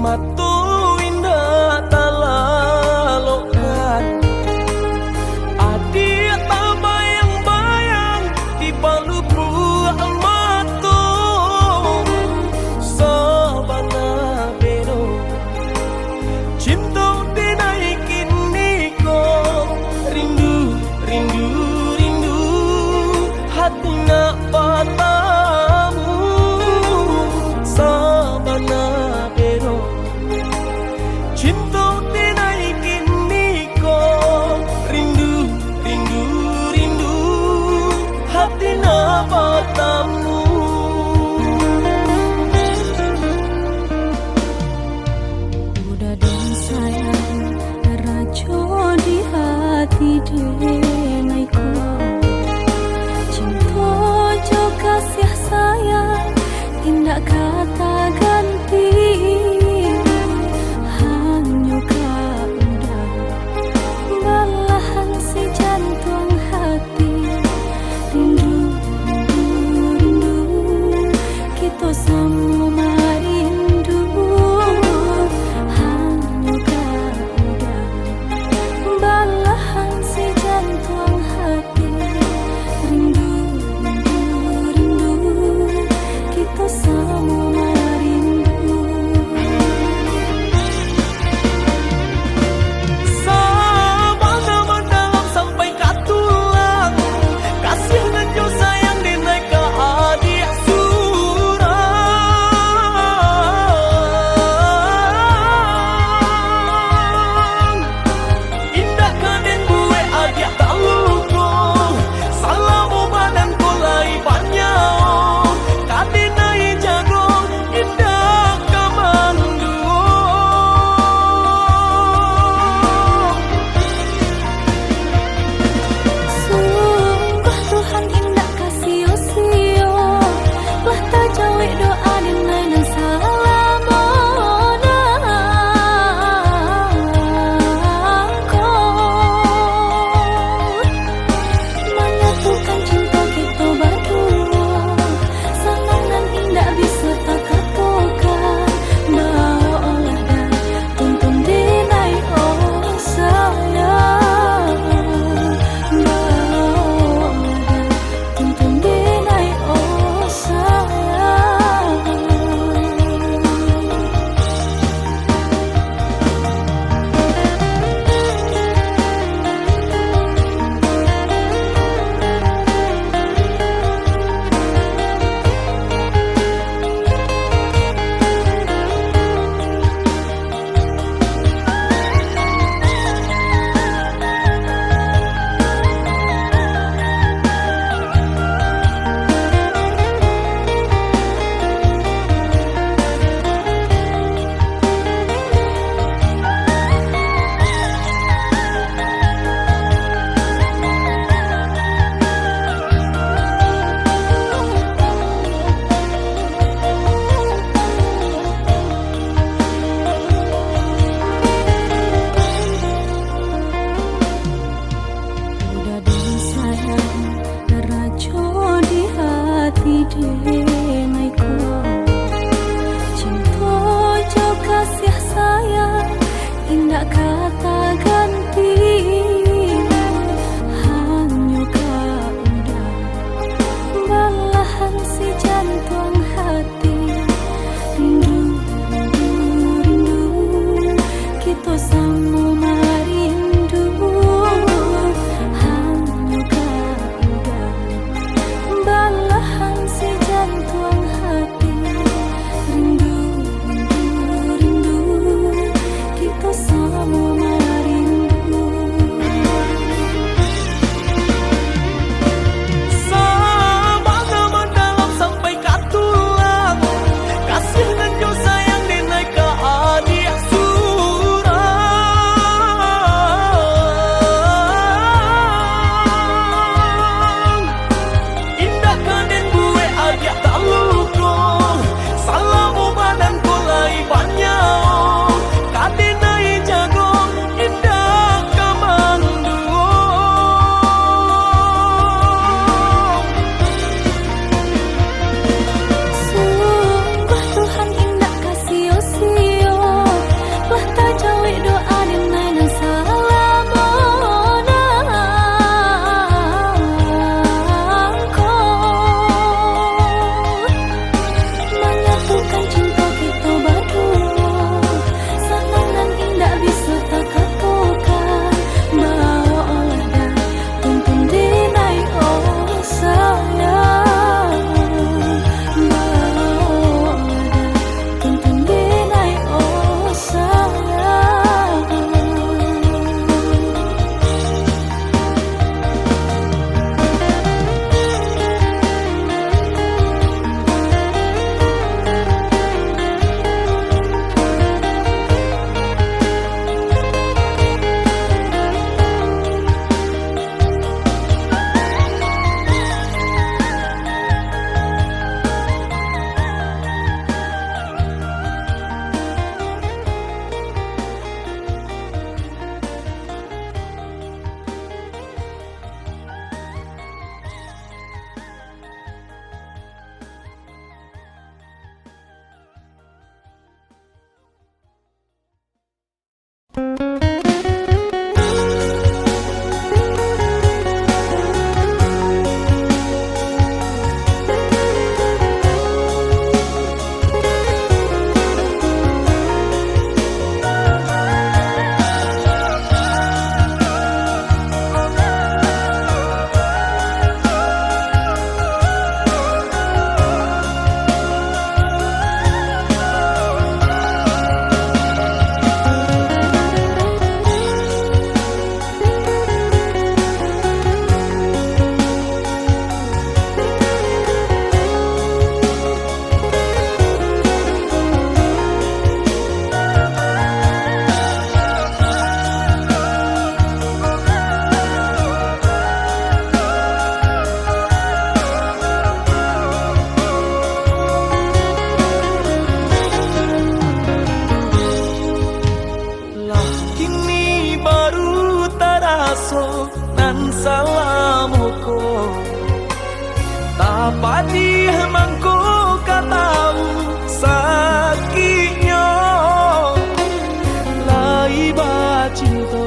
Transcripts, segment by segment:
Matu indah talalokan, adik tak bayang-bayang di palu buah matu. Sabana bero cinta dinaikin niko, rindu, rindu, rindu, hati nak patamu. Sabana bero cinta dinaikin niko, rindu, rindu, rindu, hati nak patamu. Udah dan sayang rajo di hati denaiku, cinta jo kasih sayang tindak kata ganti. Hanya kau udah belahan si jantung hati, rindu, rindu, apa dia mangko katau sakitnya lai ba cinta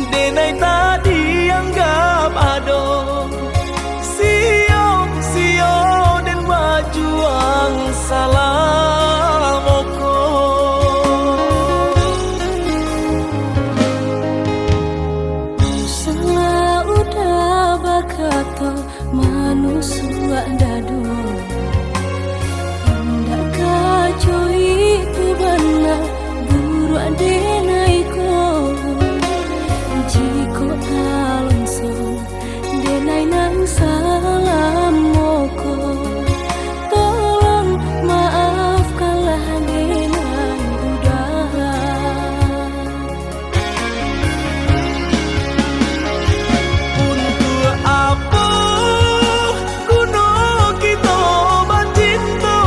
denai tadi anggap ado sio dan majuang salam oko salah udah bakato manusia dado hendak kacau itu benar buru adenaiko jiko alonso denai nang salam moko tolong maafkanlah denai udah untuk apa kuno kita bercinta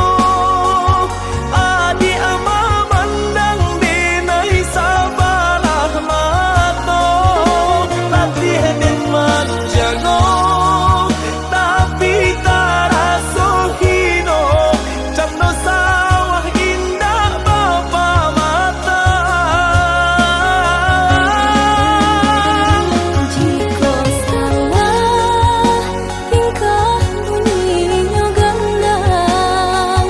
adi ama mandang denai sabalah mato latih den manjango tapi taraso hino jamno sawah indah bapa mata jika salah tingkah bunyinya gandang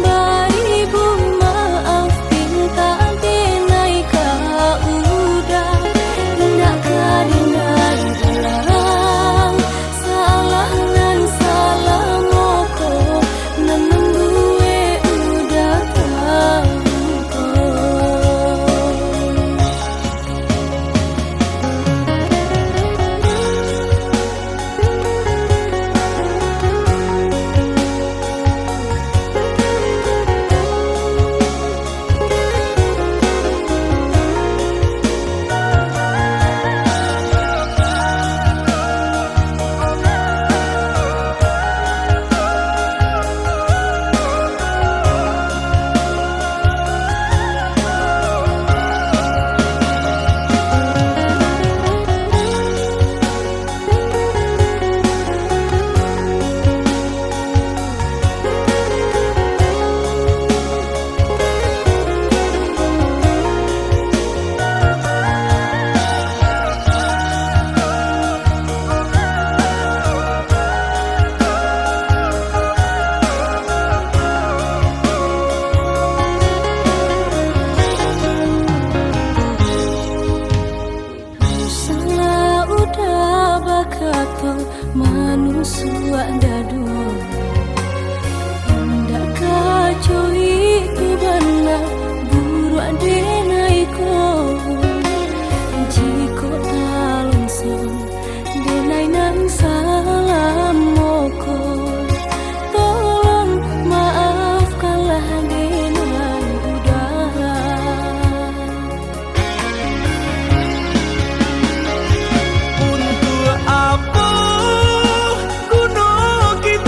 beribu maaf pinta denai kau udah hendak denai larang salah nan salah moko namun gue udah tahu salah udah bakato manusia dado hendak kacau itu benar buru adenaiko jiko alonso denai nang salam moko tolong maafkanlah denai udah untuk apa kuno kita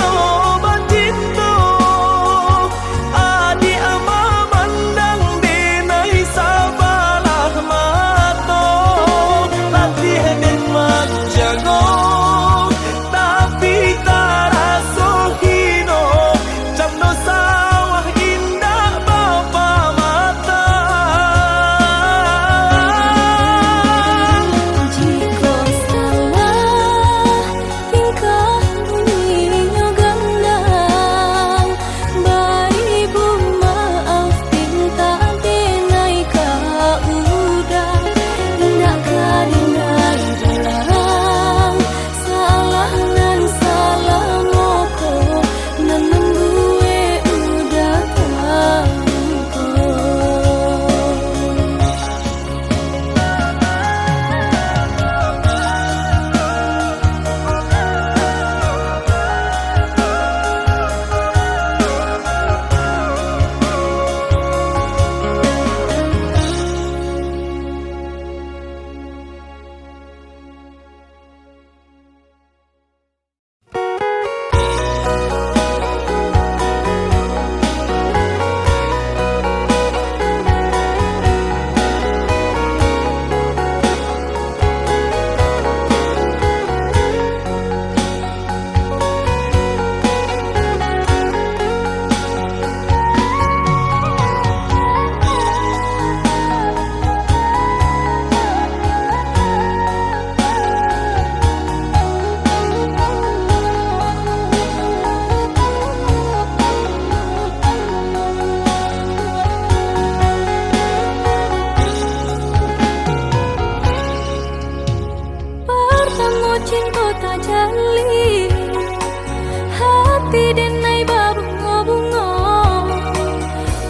hati denai babunga-bunga.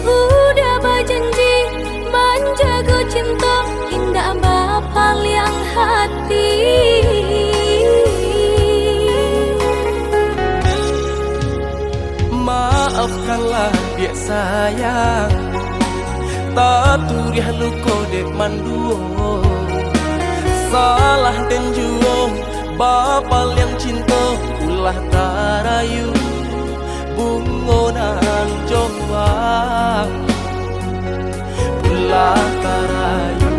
Udah berjanji menjaga cinta indah bapa liang hati. Maafkanlah dia sayang, tak turiah luko dek manduo. Salah dan juo bapa yang cinta ulah tarayu bungonan jombang ulah tarayu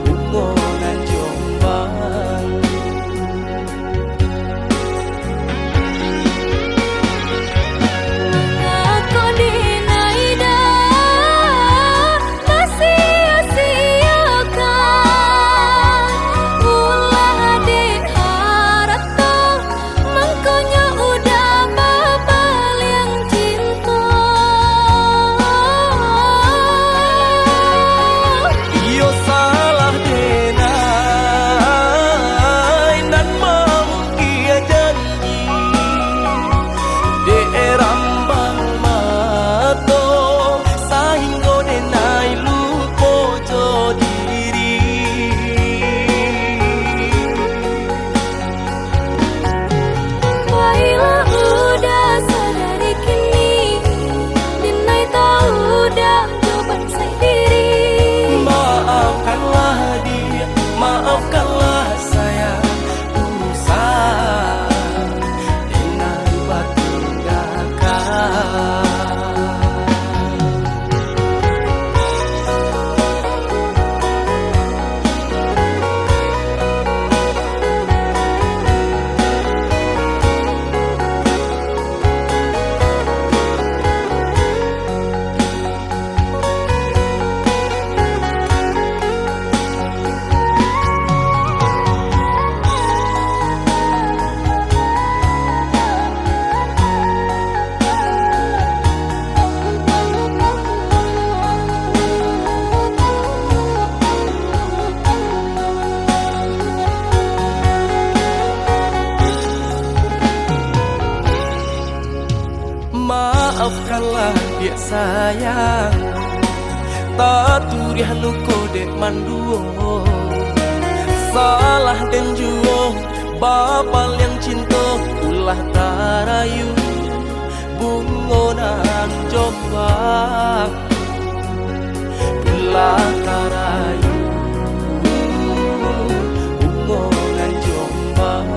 bungonan jombang. Aku dinai dah sia-siakan ulah diharap toh mangkonya udah babal yang cinta. Iyo salah denai dan mamkia janji de rambang mato sahingga denai lupo jo diri. Baiklah udah sadari kini dinai tahu dah jawaban saya diri. Maafkanlah dia, maafkanlah saya, usah dengan batu gakak. Maafkanlah dia sayang, tak turiah luko dek manduo. Salah dan juo bapa yang cinta ulah tarayu bungonan jombang ulah tarayu bungonan jombang.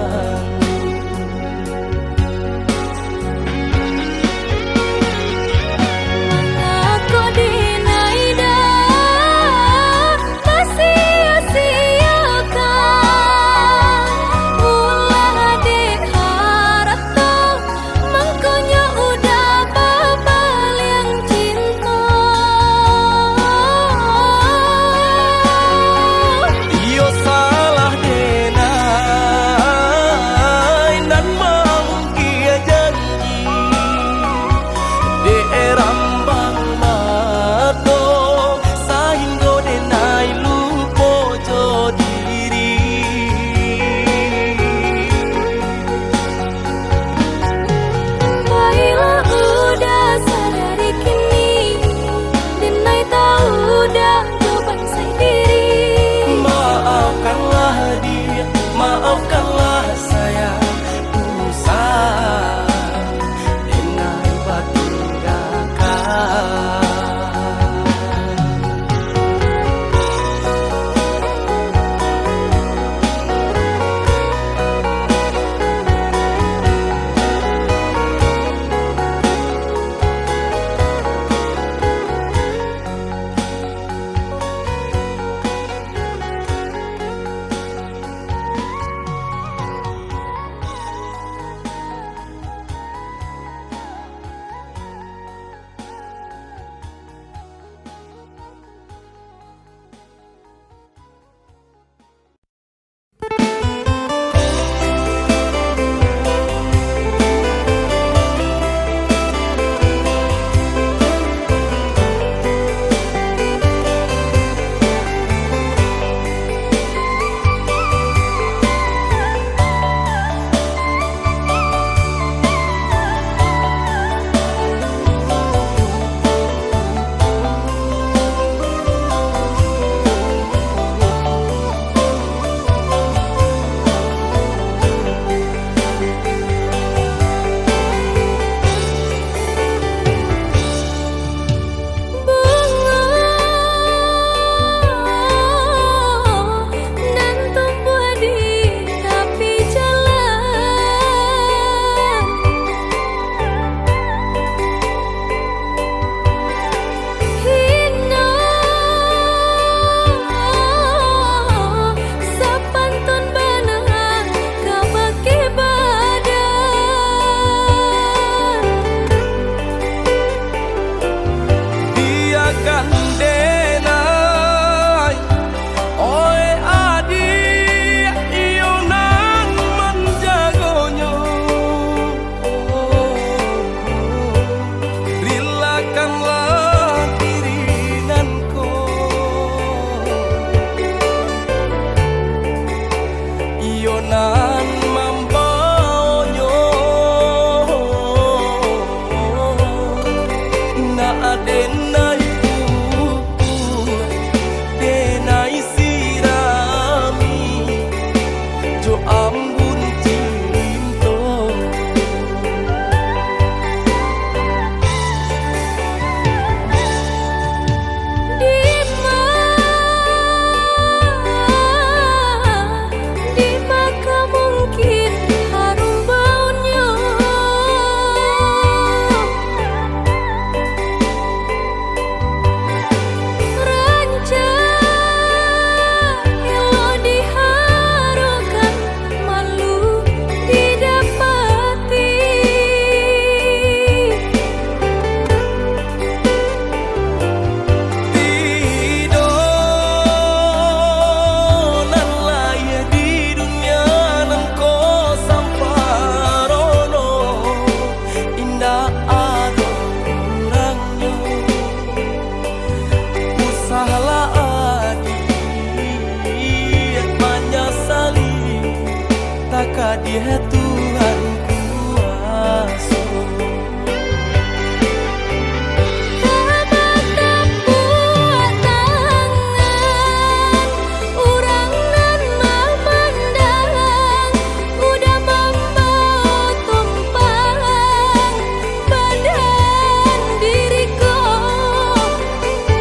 Aku dinai dah sia-siakan ulah diharap toh mangkonya udah babal yang cinta. jo ambun cinto di maka mungkin harum baunya ranca elo diharukan malu didapati tidonan laya di dunia nan ko samparono indah ado kurangnya usahalah adi menyesali tak dia Tuhan kuasa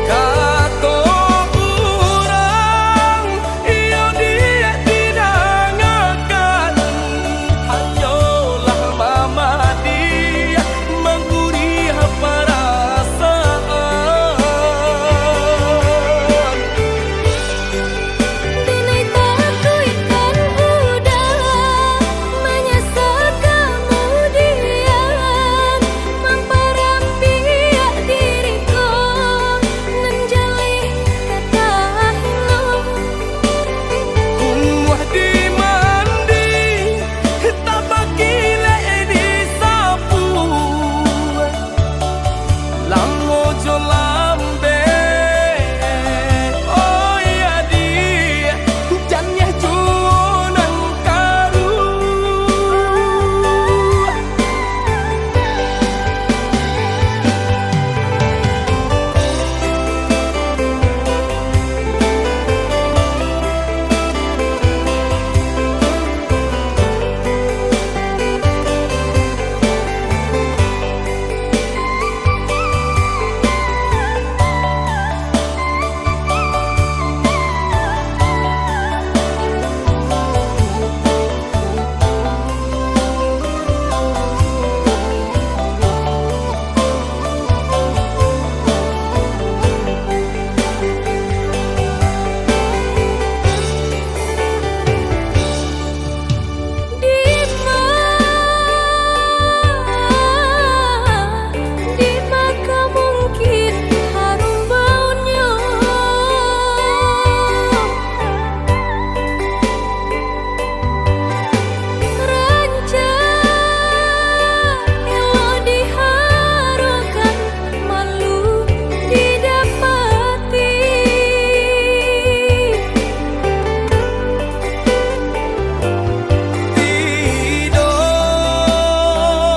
Kato kurang iyo dia tidak ngakan hanyalah mama dia menggurih perasaan Dinai takuikan udah menyesal kemudian memperapia diriku menjali ketahimu Kunwah di mandi tak bakile di sapu Lango jo lambe oh ya dia janya junan karu di maka mungkin harum baunya ranca elo diharukan malu didapati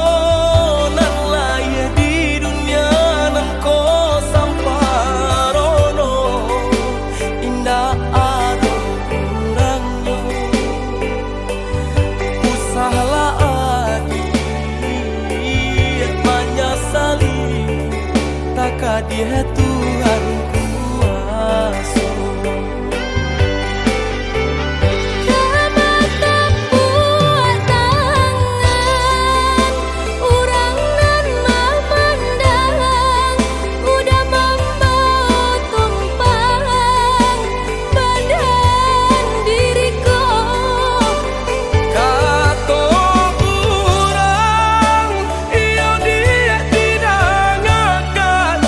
Tidonan laya di dunia nan ko samparono indah ado kurangnya usahalah adi menyesali tak dia Tuhan kuasa Urang nan mamandang udah membawa tumpang badan diriku Kato kurang iyo dia tidak ngakan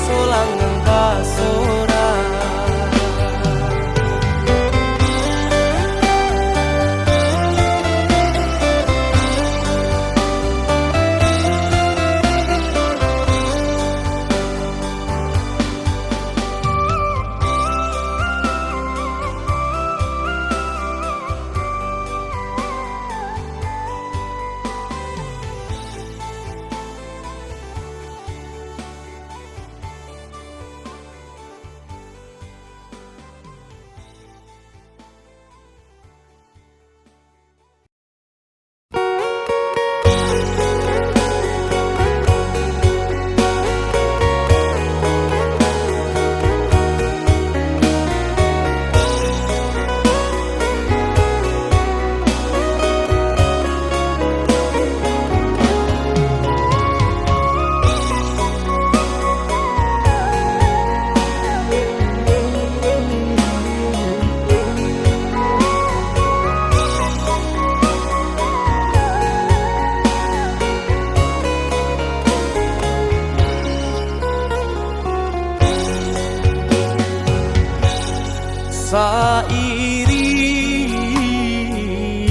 solangan basora.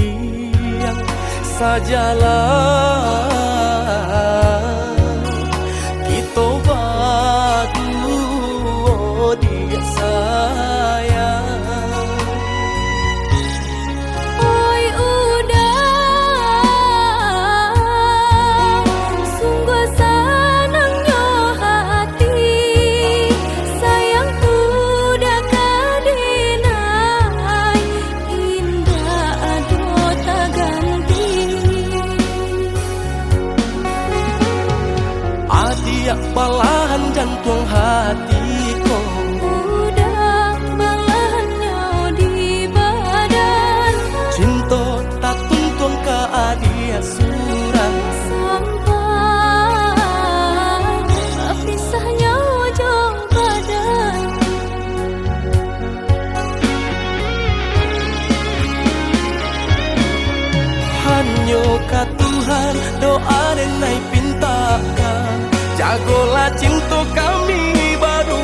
Seiring sajalah kita badu dia sayang. Oi udah sungguh senangnya hati sayang udah kadinai indah ado tak ganti. Adia balahan jantung hatiku Udah balahannya di badan cinta tak tuntun ke adia surang. sampai pisahnya ujung badan. Hanya ka Tuhan doa dan naik pintakan jagolah cinta kami baru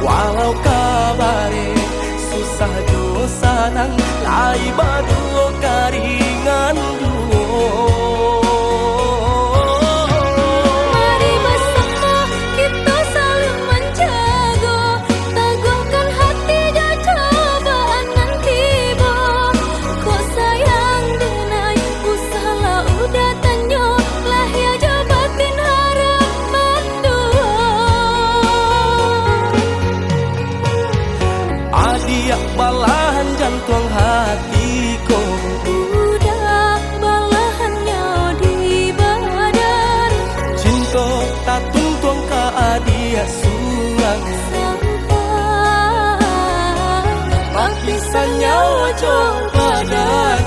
walau kabare susah jo sanang lai baru karingan duo. Mari bersama kita saling menjaga teguhkan hati dan cobaan nanti bo. Kau sayang denai usahalah udah tanyo lah ya jabatin harapan dua. Adia balahan jantung hatiku Udah balahannya di badan cinta tak tuntun ke adia surang. sampai Pisahnya ujung badan.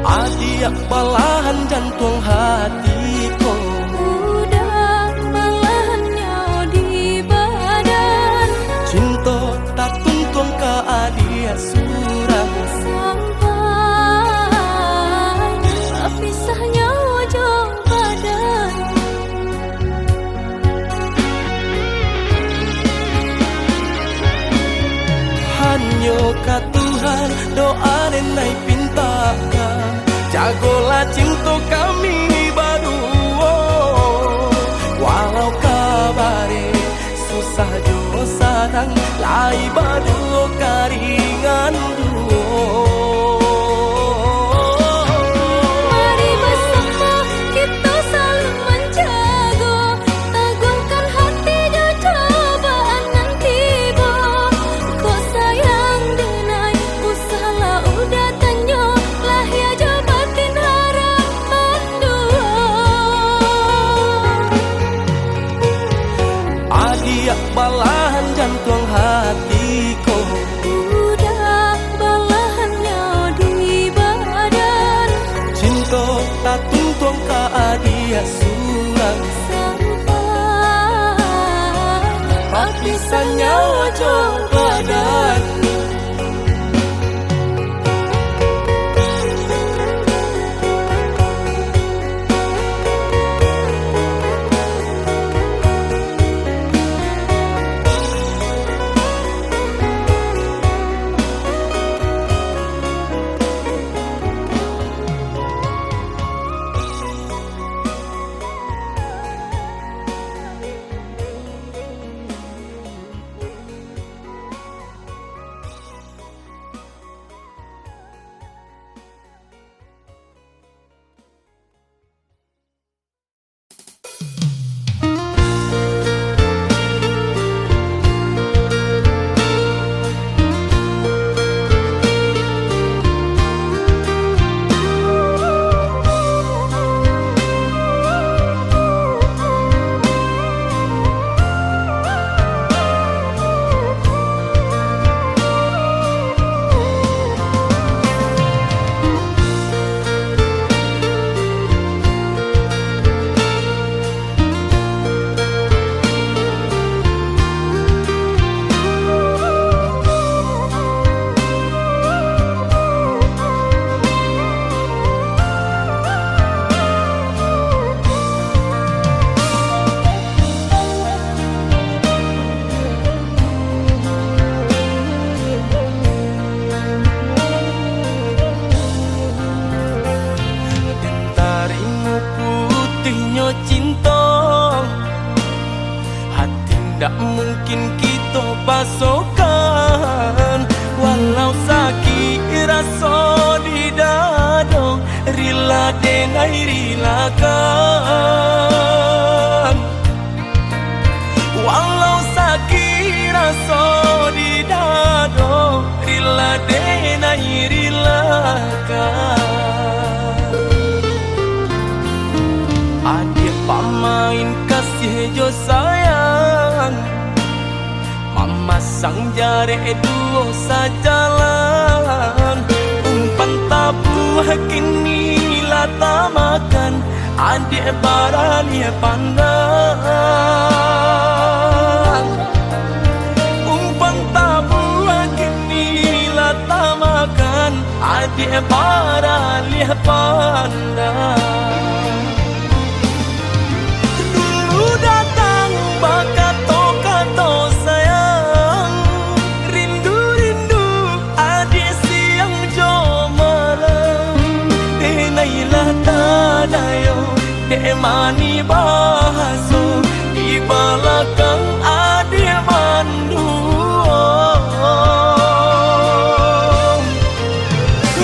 Adia balahan jantung hatiku Udah balahannya di badan cinta tak tuntun ke adia surang. sampai pisahnya ujung badan. Hanya ka Tuhan doa dan naik pintakan jagolah cinta kami baru walau kabare susah jo sanang lai baru karingan duo. Mari bersama kita saling menjaga teguhkan hati dan cobaan nanti dia surang sampai papisahnya ojo badan. Tak mungkin kita pasokan, walau sakit rasa di dada, rila dengai rilakan. Walau sakit rasa di dada, rila dengai rilakan. Adik pamain kasih jo sayang, mama sang jare duo sajalan. Umpan tabuh kini lata makan, adik barani pandang. Umpan tabuh kini lata makan, adik barani pandang. Kato sayang, rindu-rindu adik siang jo malam. Denailah tadayo, mani bahaso di belakang adik mandu.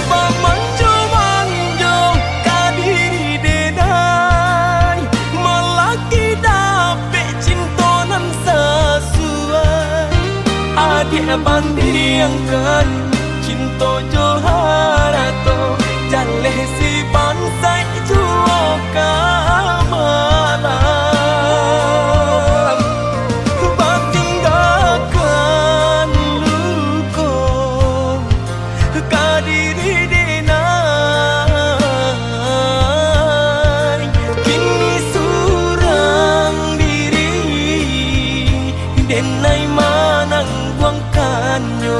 Bamanjo-manjo kadiri denai, melaki dapet cintonan sesuai. Adik bandiangkan cinta joharato, jaleh si bansai juo kamalan. Batinggalkan luko kadiri denai, kini surang diri denai manang buangkannya.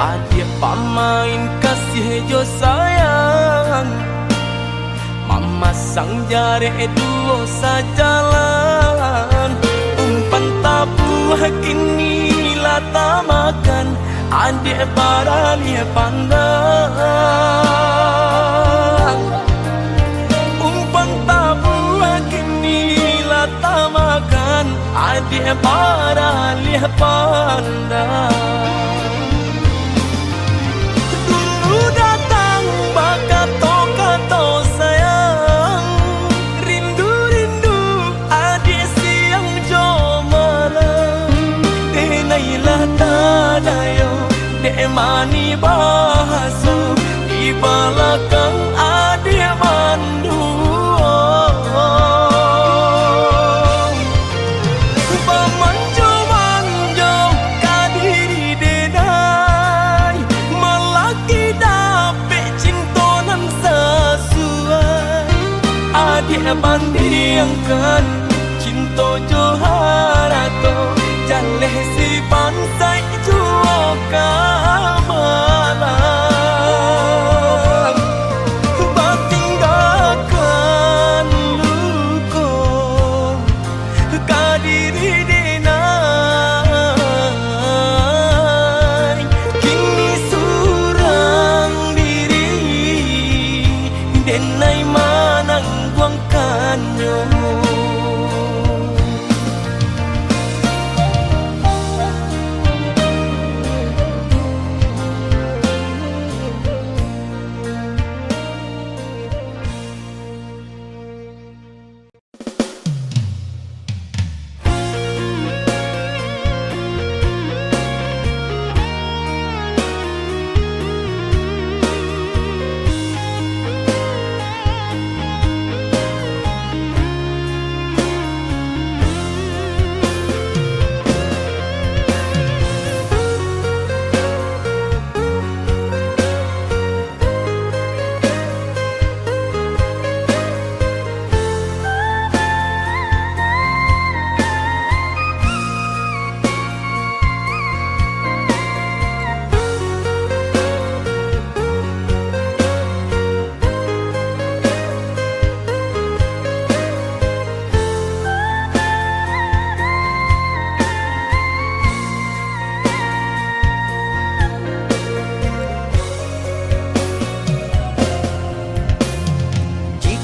Adik pamain kasih jo sayang, mama sang jare duo sajalan. Umpan tabuh kini lata makan, adik barali pandang. Umpan tabuh kini lata makan, adik barali pandang. Dulu datang bakato-kato sayang, rindu-rindu adik siang jomalang. Denailah tadayo, dek mani bahaso, di belakang adik mandu. Pamanjo-manjo kadiri denai, melaki dapet cintonan sesuai. Adik bandingkan cinto joharato, jaleh si pansai juo kamalang. Batinggalkan luko kadiri denai, kini surang diri denai manang buangkannya.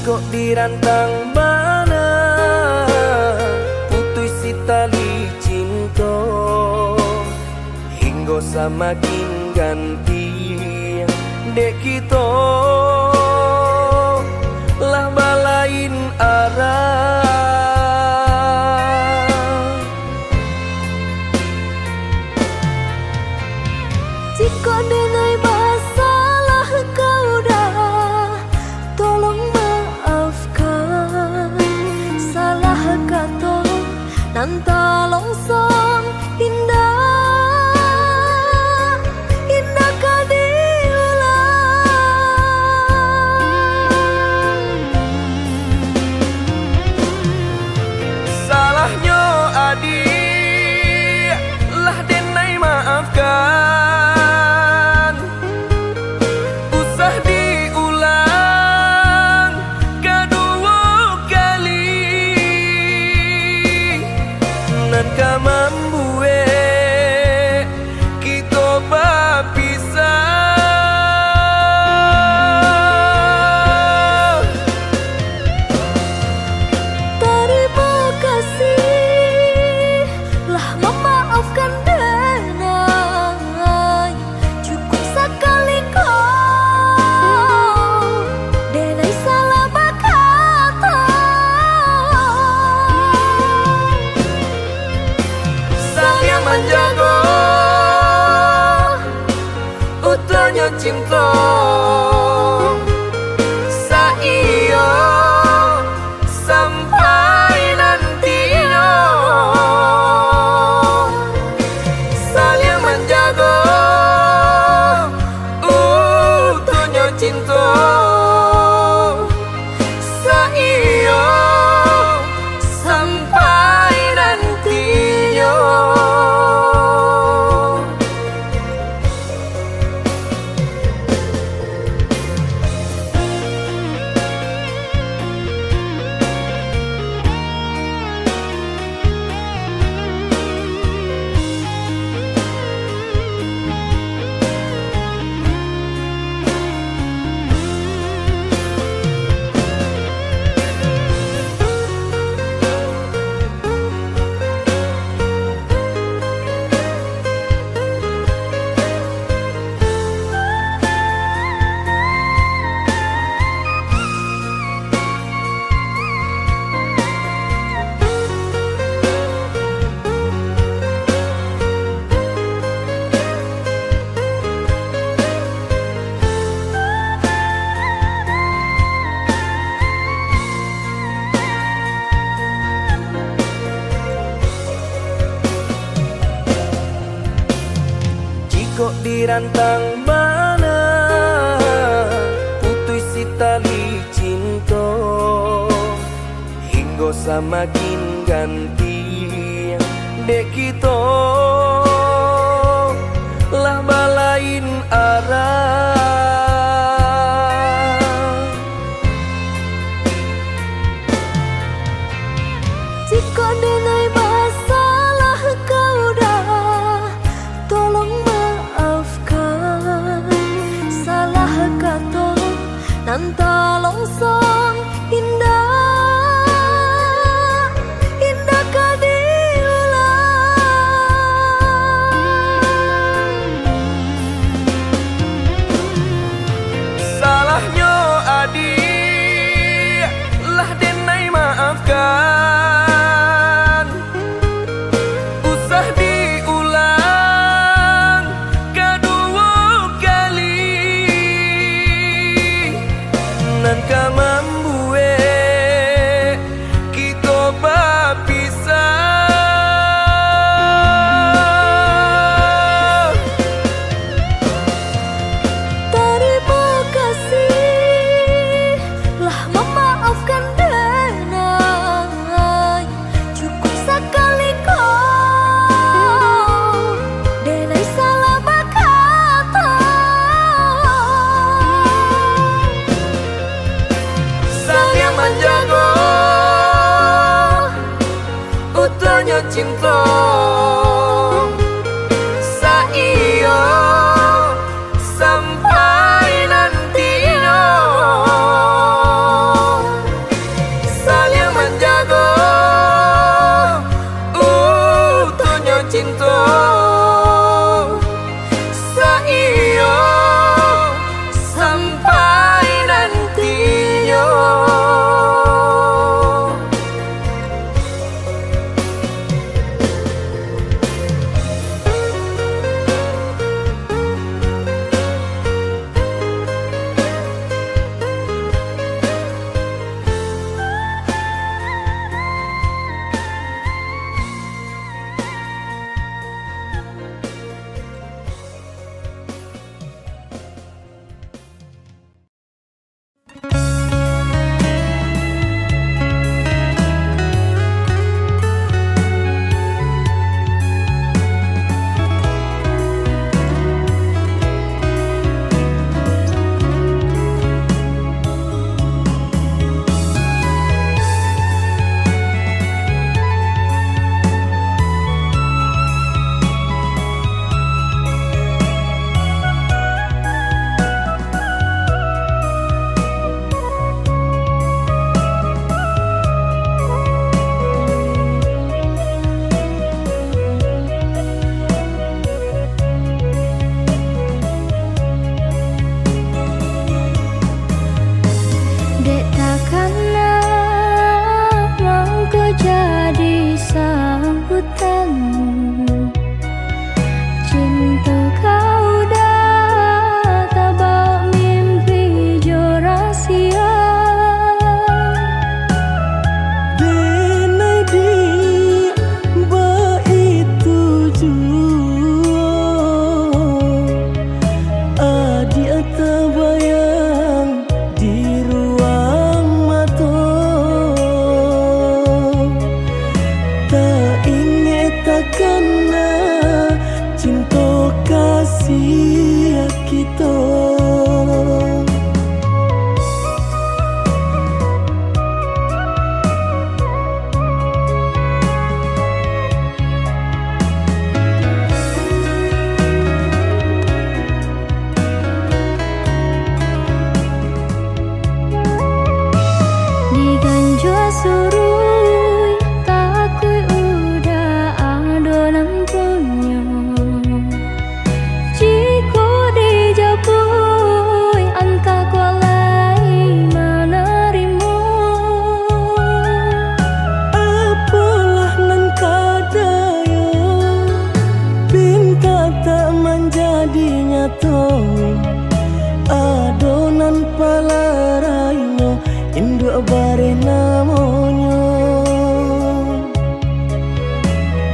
Kok dirantang mana putus si tali cinta, hingga semakin ganti dek kita lah balain arah. Jika denai masalah kau dah, tolong maafkan salah kata nan talongsong indah, indah kau diulang. Salahnya adik lah denai maafkan, usah diulang kedua kali. Nan kamambue kita berpisah. Terima kasih lah memaafkan denai, cukup sekali kau denai salah berkata. Saling menjaga utuhnya cinta, saiyo sampai nantinya. Saling menjaga utuhnya cinta, saiyo sampai nantinya. rantang bana putus tali cinta hingga semakin ganti dek kita lah balain arah. Jika denai masalah kau dah, tolong maafkan. Salah kata nan tolong song indah, indah kau diulang. Salahnya adik lah denai maafkan. Nan ka membuat kita berpisah. Terima kasih lah memaafkan denai. Cukup sekali kau denai salah berkata. Saling menjaga utuhnya cinta saiyo sampai nantinya. Saling menjaga utuhnya cinta saiyo sampai nantinya. Dek takkanlah mau kau jadi sambutanmu. Cinta kau dah tabak mimpi jo rahsia. Denai di baitu jua adik terbayang di ruang mata. Tak ingat takkan cinta kasih kita. Diganjua surui takui udah adonan punya. Jika dijapui anta kualai menerima. Apalah nan kadaya pinta tak menjadi nyata. Adonan palaraino induk bare namanya.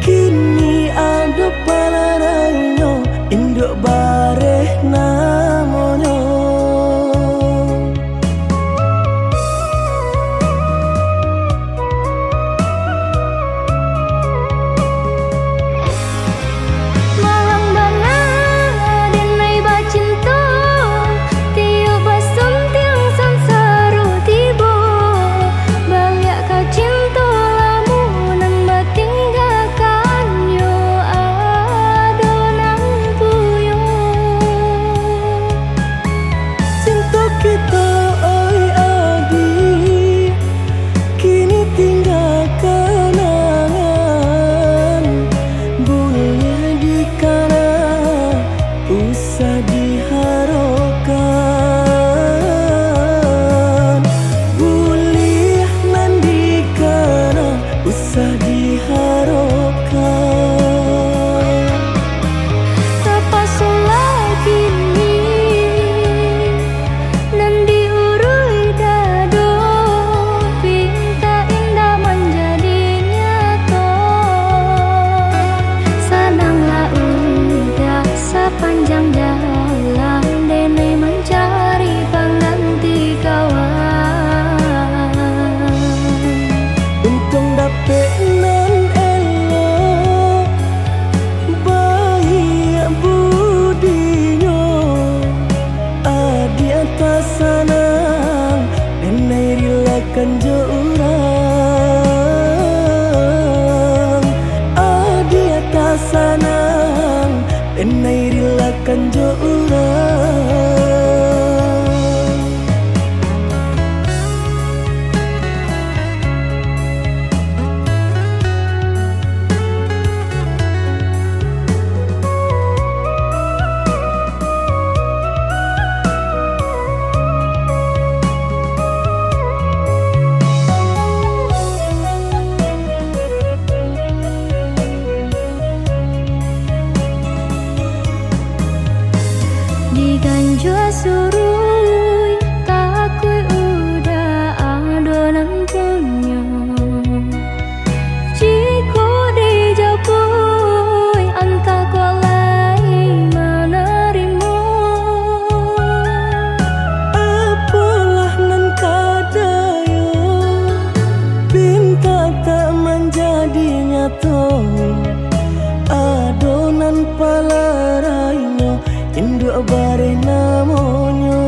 Kini ada palaraino induk bare relakan jo urang adi atas sanang enai relakan jo urang. Diganjua surui takui udah adonan punya Jiko dijapui anta kolai menerima Apalah nan kadayo pinta tak menjadi nyata adonan palarainya induk bare namonyo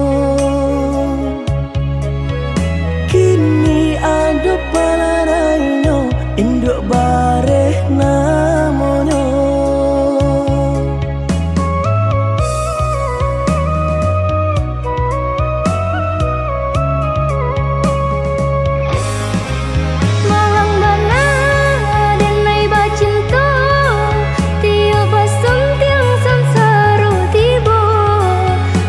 kini ado palarainya induk bare namonyo. Malang dana denai bacinta Tio basem tiang samsaru tibo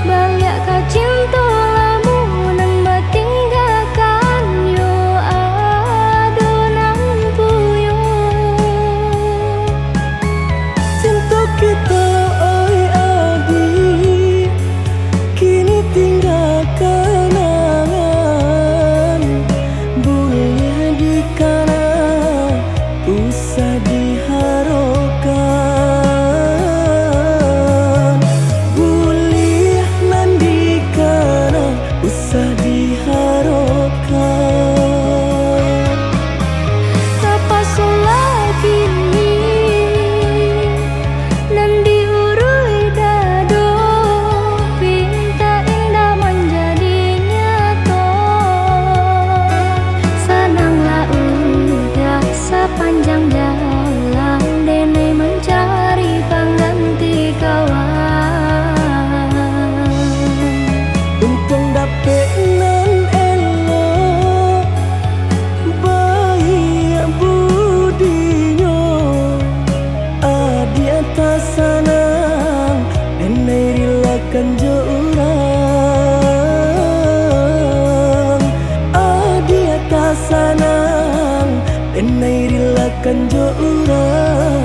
Balik ka cinta lamunan batinggalkan yo adonan puyo Cinta kita oi adi kini tinggal kenangan boleh dikana usah diharapkan boleh nandikana usah diharapkan. Tapa lagi nan diurui dado pinta indah menjadi nyata senanglah udah sepanjang jalan denai mencari pengganti kawan Untung dapet nan elok baik budinya adi atas sanang enai relakan jo urang adi atas sanang enai relakan jo urang.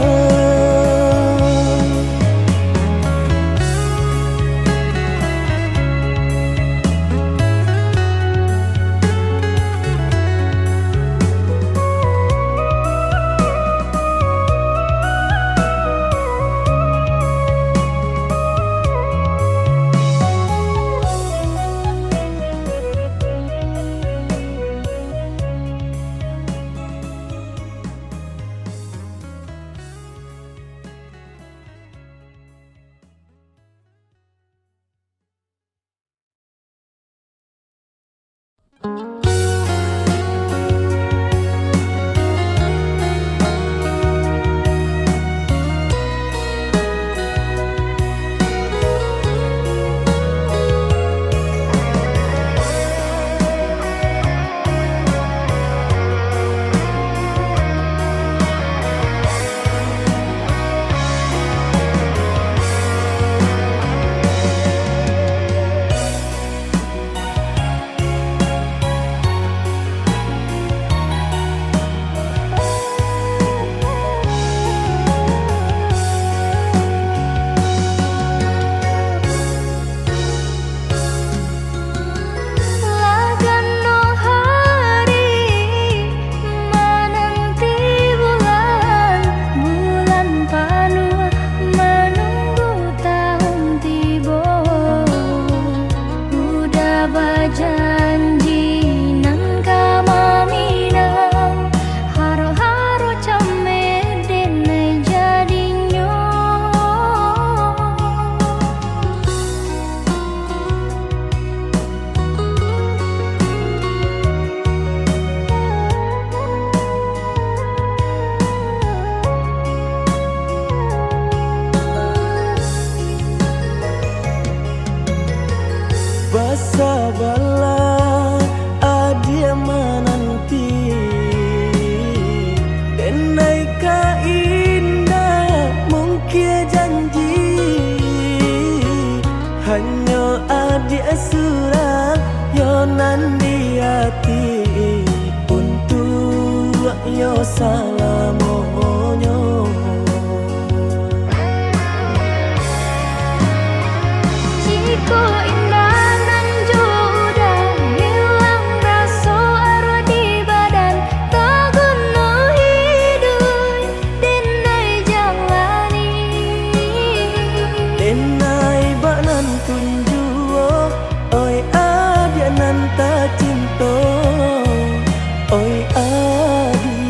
bala adia menanti denai ka indah mungkin janji hanya adia surah yonan di hati untuk yo salamonyo. Jiko indah nan udah hilang rasa arwah di badan tak guna hidup denai jalani denai banan tunjuo oi adia nan tak cinta oi adi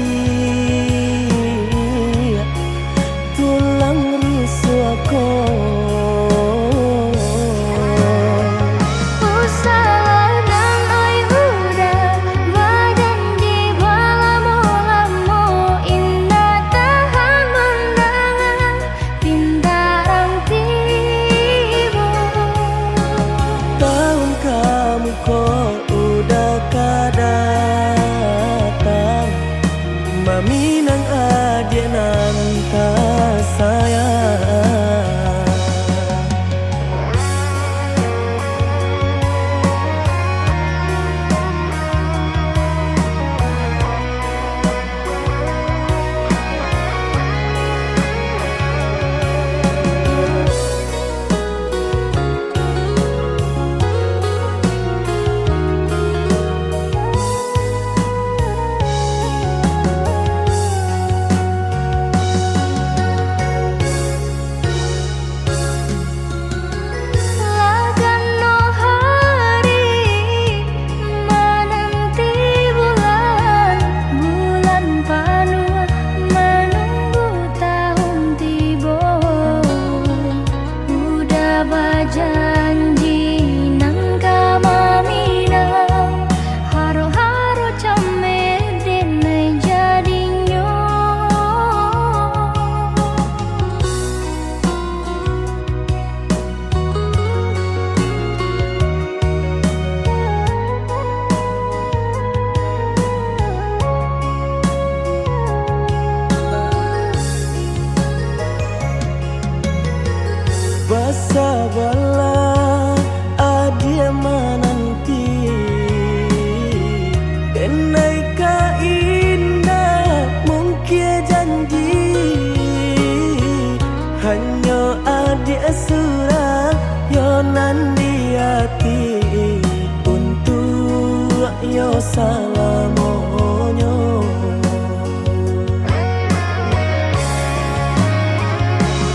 tulang rusuh aku. Maminang adia nan tak sayang. Janji nang kamaminang haro-haro camer denai jadinyo Basa bala adia menanti denai ka indah mungkin janji hanya adia surah yonan di hati untuk yo salamonyo.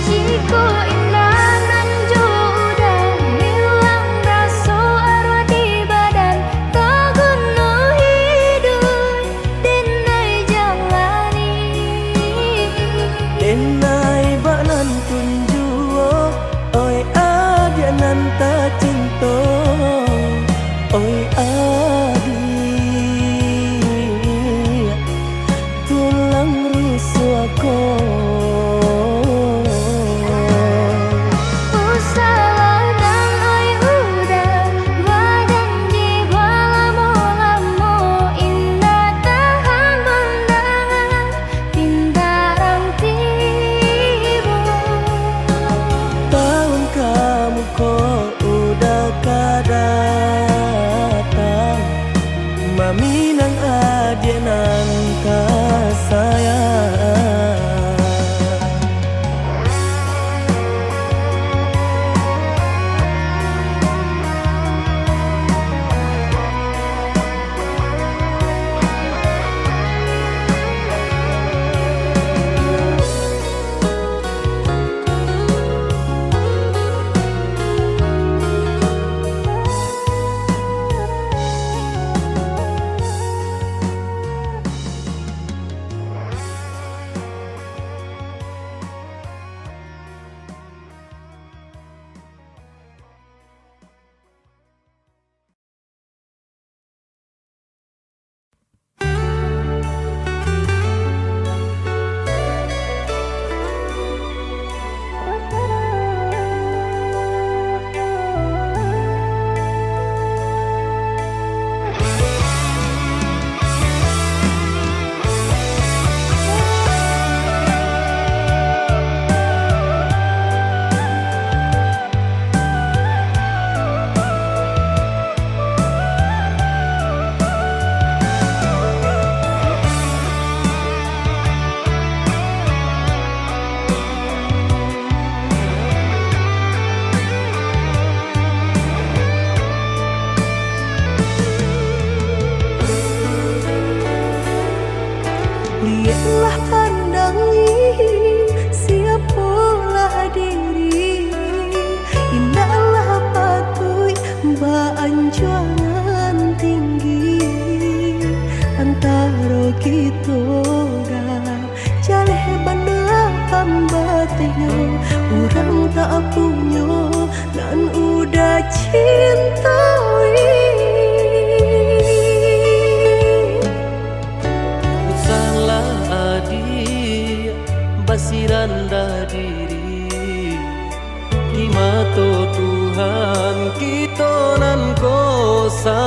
Jiko indah nan udah hilang rasa arwah di badan tak guna hidup denai jalani denai banan tunjuo oi adia nan tak cinta oi adi tulang rusuh aku. Maminang adia nan tak sayang.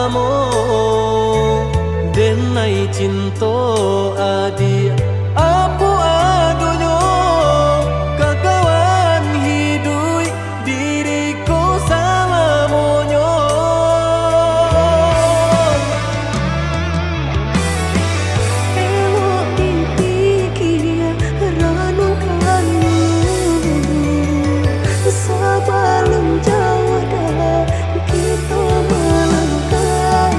samo denai cinta adi apu adunyo kakawan hidui diriku sama monyo Ewo dipikir renungkan sebelum jauh dah kita melangkah.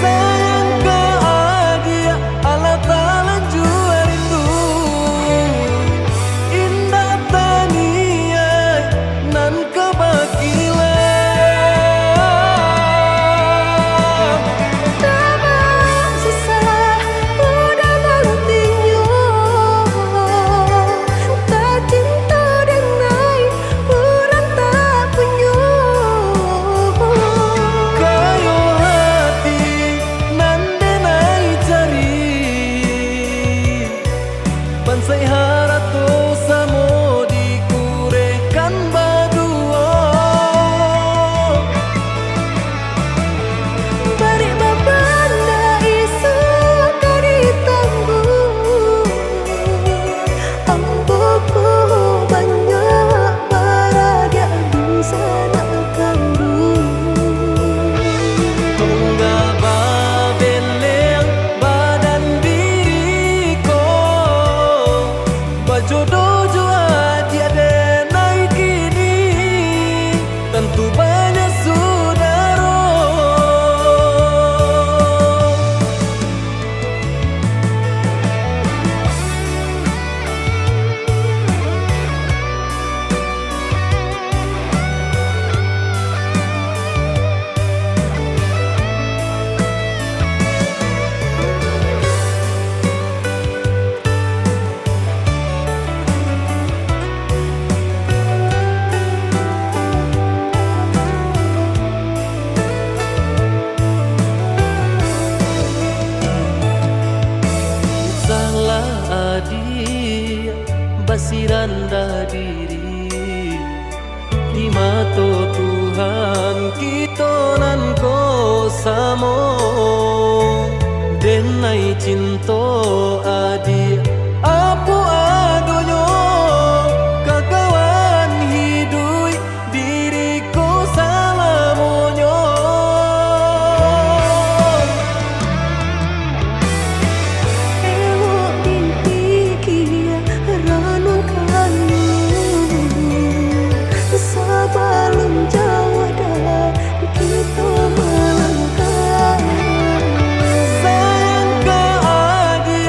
sayang ke adia Allah Ta'ala jua itu indah tania nan kebakilan Tabang susah udah nantinya tak cinta denai orang tak punya kayo hati nan denai cari bansai harato samo dikurekan badua Bari babanda isu kari tangguh Amboku banyak baradia bisa nak kandung tunggal babeleng badan diriku bajodoh jua dia denai kini tentu banyak saudara salah adi basiranda diri di mata Tuhan kita nan ko samo denai cinta adi apu adunyo kakawan hidui diriku sama monyo Ewo dipikir renungkan sebelum jauh dah kita melangkah sayang ke adia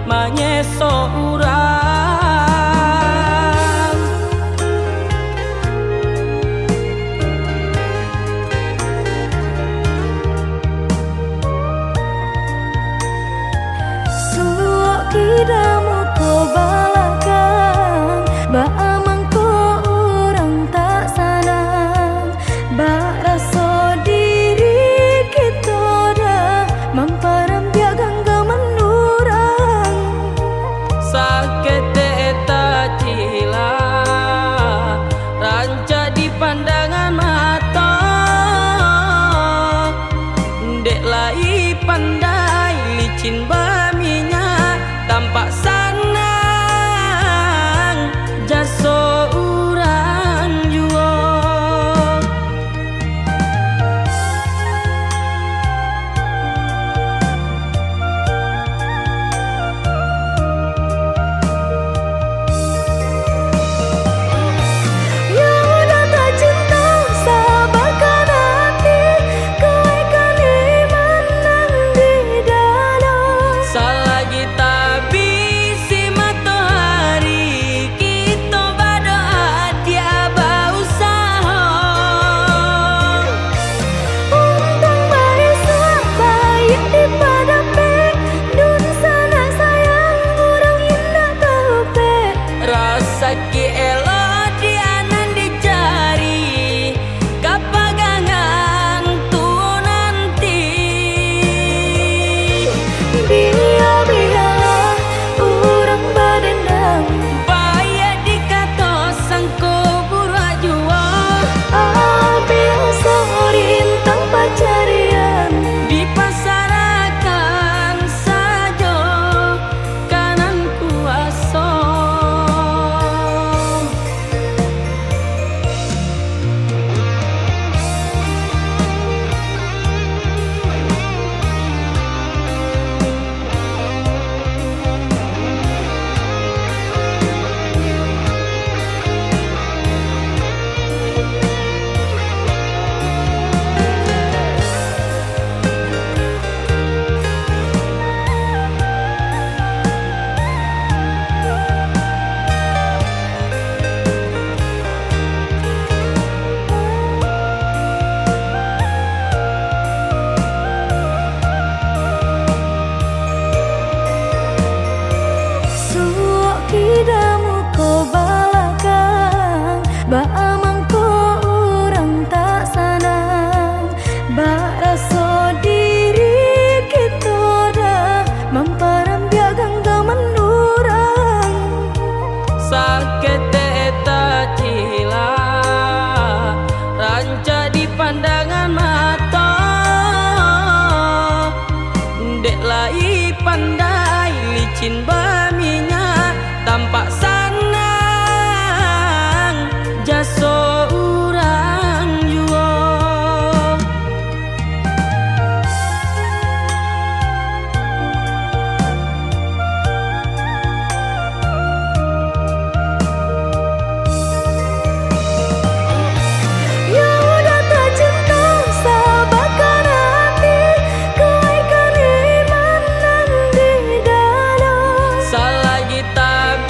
manyeso urang. Suok kidamu ko balakang ba amang ko urang tak sanang ba raso diri kita dah mamparam biagang gamanurang Sakit eta cila ranca di pandangan mata dek lai pandai licin baminya tampak sanang jaso urang jua. yang udah tak cinta sabarkan hati kau kan menang di dalam Selagi tak bisi matahari kita berdoa dia berusaha. Untung barisa baik di padape dun sana sayang orang indah tahu pe Rasa ki elo dianan dicari kapagangan tu nanti. biar orang badendam Baya dikata sangko buruk jua biasa rintang pacarian dipasarakan saja kanan kuasa. Suok kidamu ko balakang ba amang ko urang tak sanang ba raso diri kita dah mamparam biagang gamanurang Sakit eta cila ranca di pandangan mata dek lai pandai licin baminya tampak sanang jaso urang jua. yang udah tak cinta sabarkan hati kau kan menang di dalam Selagi tak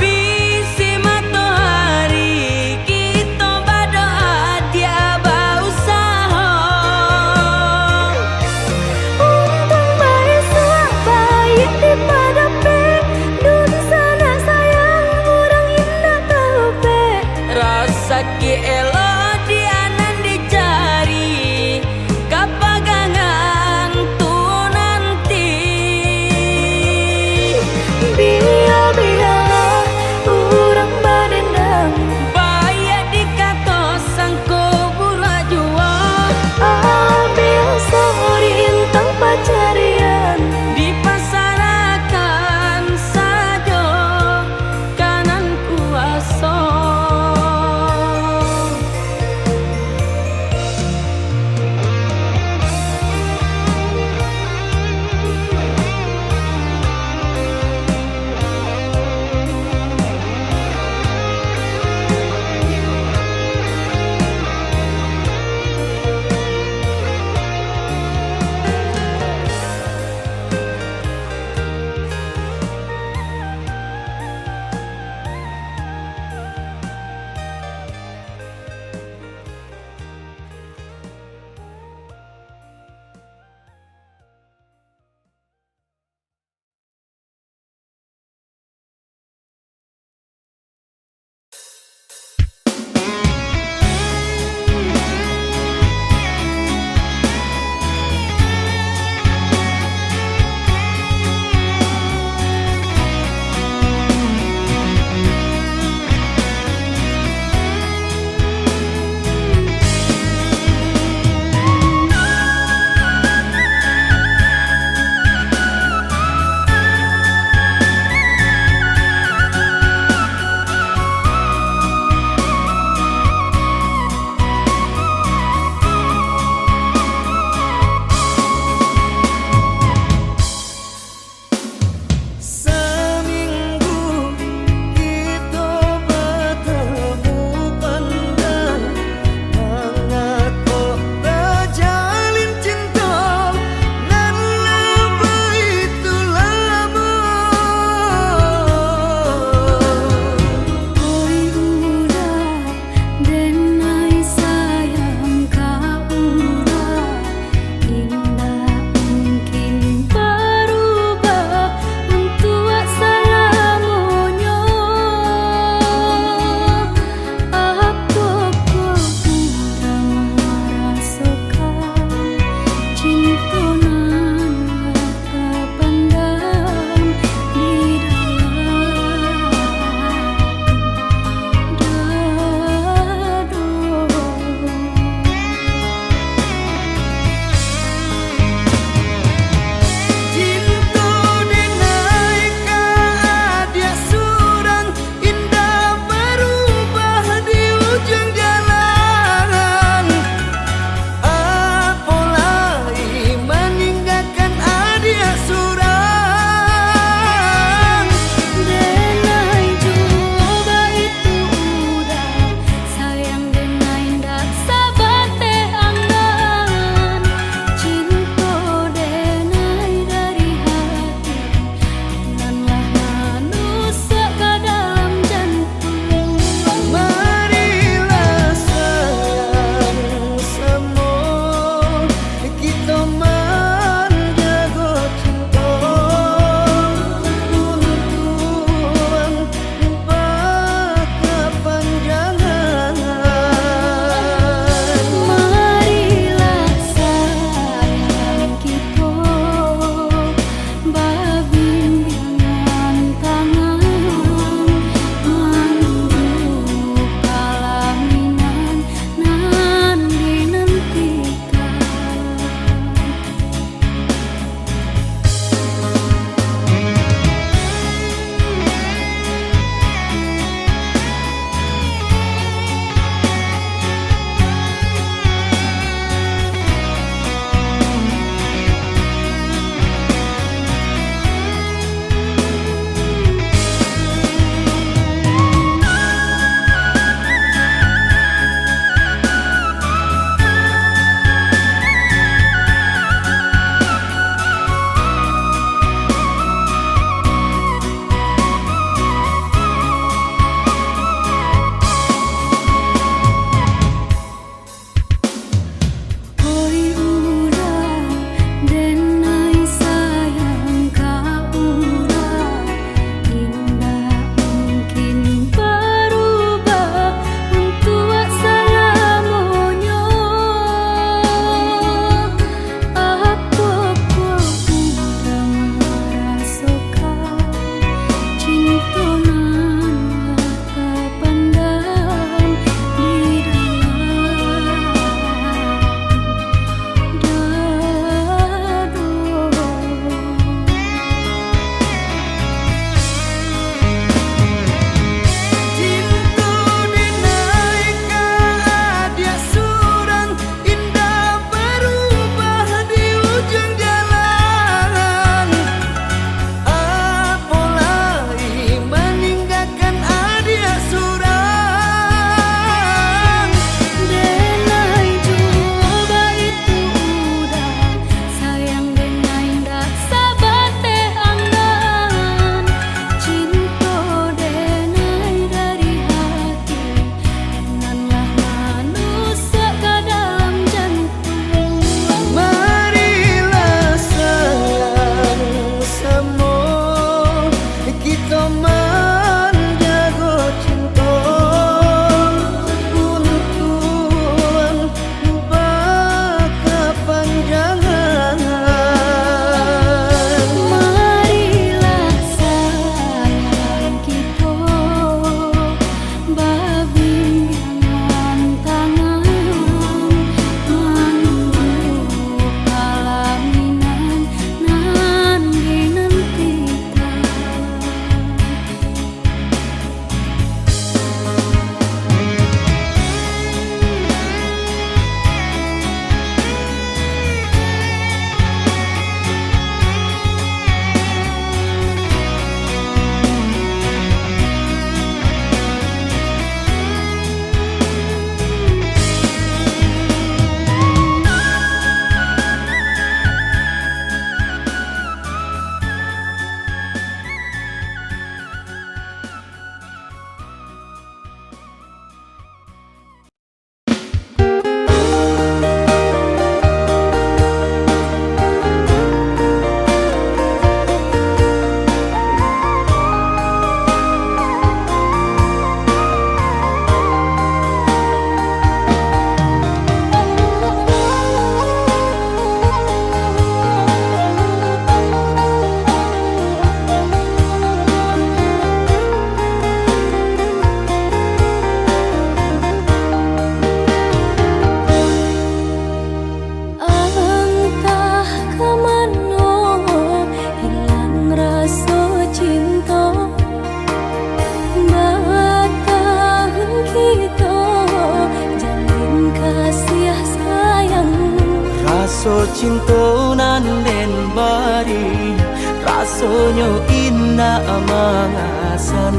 Rasa cinta nan den bari, rasanya indah mangasan.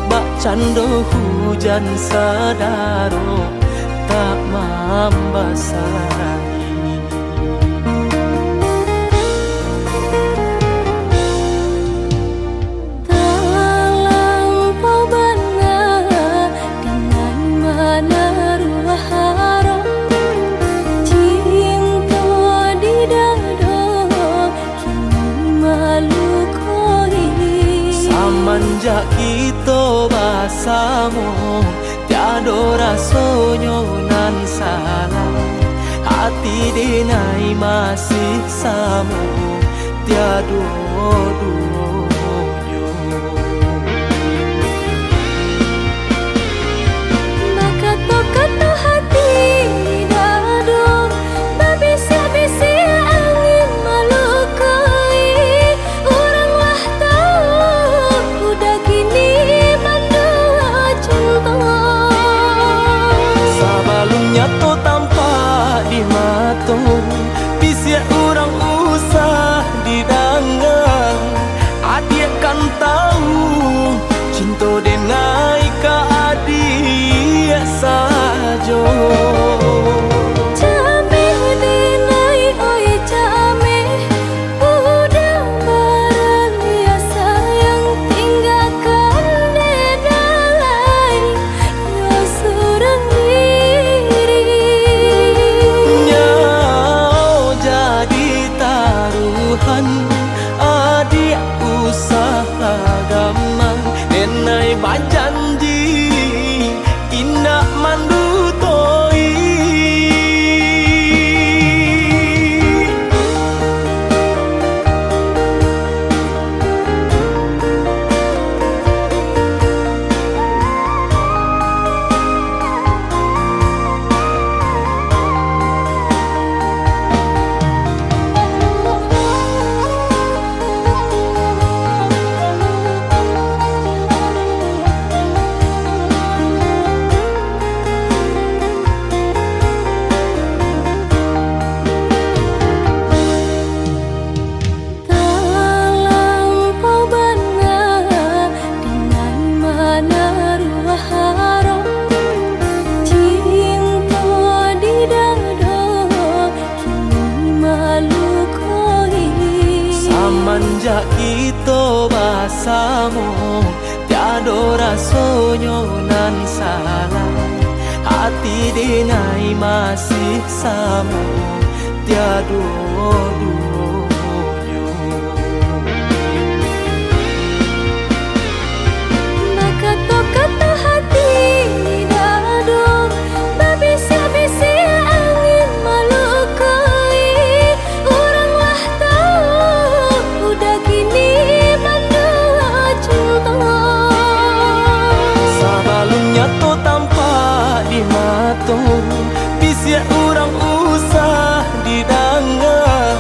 Bak cando hujan sadaro tak membasahi. Semenjak kita bersama, tiada rasanya nan salah. Hati denai masih sama, tiada duanya. Maka kata hati dado, babisi-bisi angin melukai. Oranglah tahu udah kini mandua cinta. Sebelumnya tu tampak di mata, bisik orang usah didengar. Adik kan tahu cinta denai ke adik saja. Camih denai oi camih, udah barang dia sayang tinggalkan denai ya seorang diri. Nyau jadi taruhan, adik usaha gamang. Denai berjanji indah mandu toi. Semenjak kita bersama, tiada rasanya nan salah. Hati denai masih sama, tiada duanya. Maka kata hati dado, babisi-bisi angin melukai. Oranglah tahu udah kini mandua cinta. Sebelumnya tu tampak di mata, bisik orang usah didengar.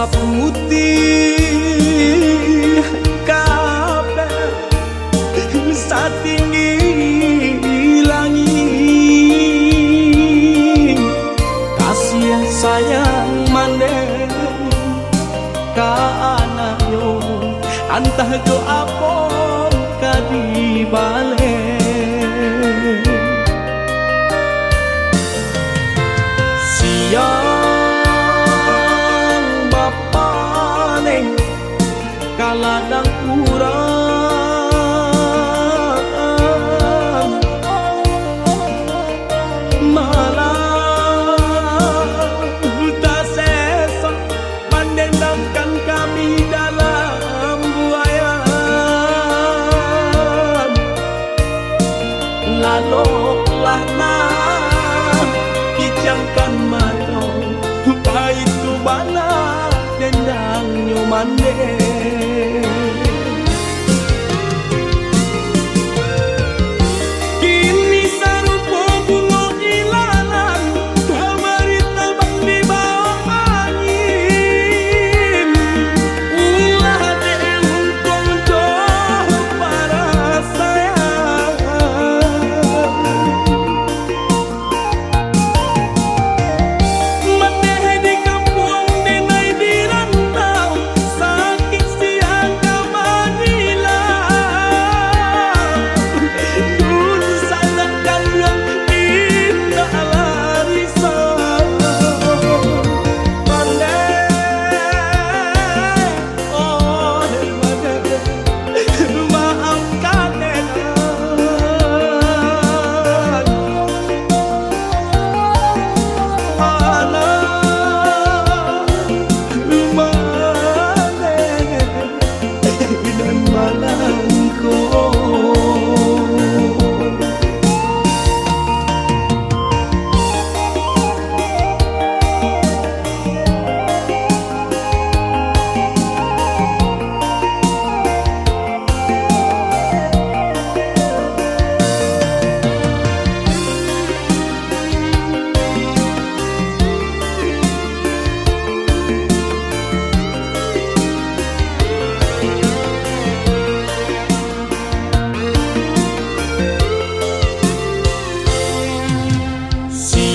saputih kabeh satinggi langit, kasih sayang mandeng ka anakyo antah jo apon kadi balik. Siang bapa neng kaladang urang malah tak sesa mendendamkan kami dalam buayan. Lalu lah kijangkan mato itu bana dendang nyomande. Kini sarupo bunga ilalang kamari tabang di bawah angin. Ulah de untung jauh para sayang.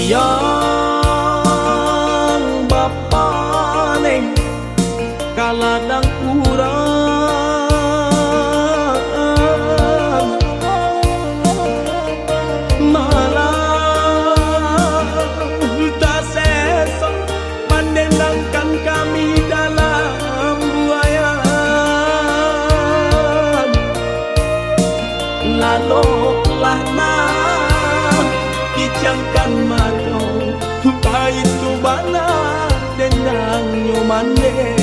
Siang bapa neng kaladang urang malah tak sesa mendendangkan kami dalam buayan. Lalu lah kijangkan mato itu bana dendang nyomande.